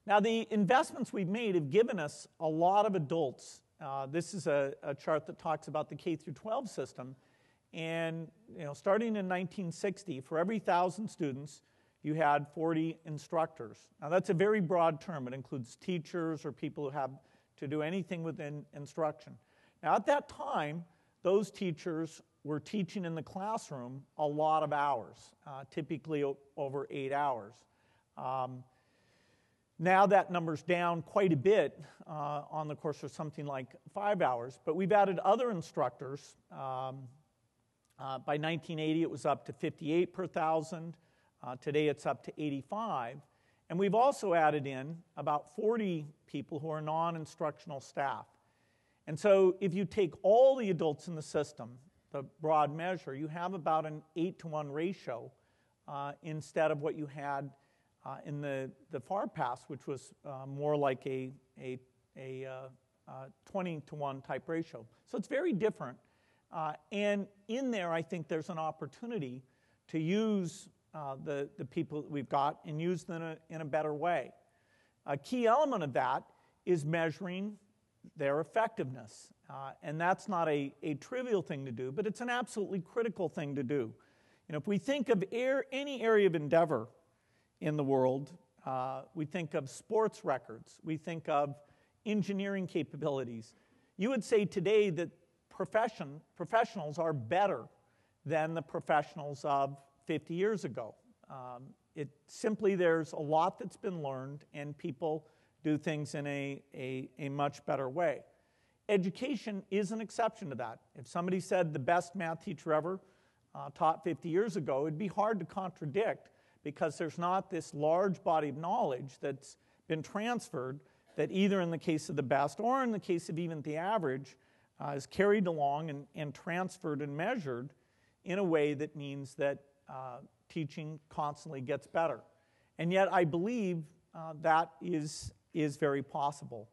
Now, the investments we've made have given us a lot of adults. This is a chart that talks about the K through 12 system. And starting in 1960, for every 1,000 students, you had 40 instructors. Now, that's a very broad term. It includes teachers or people who have to do anything within instruction. Now, at that time, those teachers were teaching in the classroom a lot of hours, typically over 8 hours. Now that number's down quite a bit on the course of something like 5 hours, but we've added other instructors. By 1980, it was up to 58 per 1,000. Today, it's up to 85. And we've also added in about 40 people who are non-instructional staff. And so if you take all the adults in the system, the broad measure, you have about an 8-to-1 ratio instead of what you had in the far past, which was more like a 20-to-1 type ratio. So it's very different. And in there, I think there's an opportunity to use the people that we've got and use them in a better way. A key element of that is measuring their effectiveness. And that's not a trivial thing to do, but it's an absolutely critical thing to do. If we think of any area of endeavor in the world, we think of sports records, we think of engineering capabilities. You would say today that professionals are better than the professionals of 50 years ago. Simply there's a lot that's been learned and people do things in a much better way. Education is an exception to that. If somebody said the best math teacher ever taught 50 years ago, it'd be hard to contradict because there's not this large body of knowledge that's been transferred that either in the case of the best or in the case of even the average is carried along and transferred and measured in a way that means that teaching constantly gets better. And yet I believe that is very possible.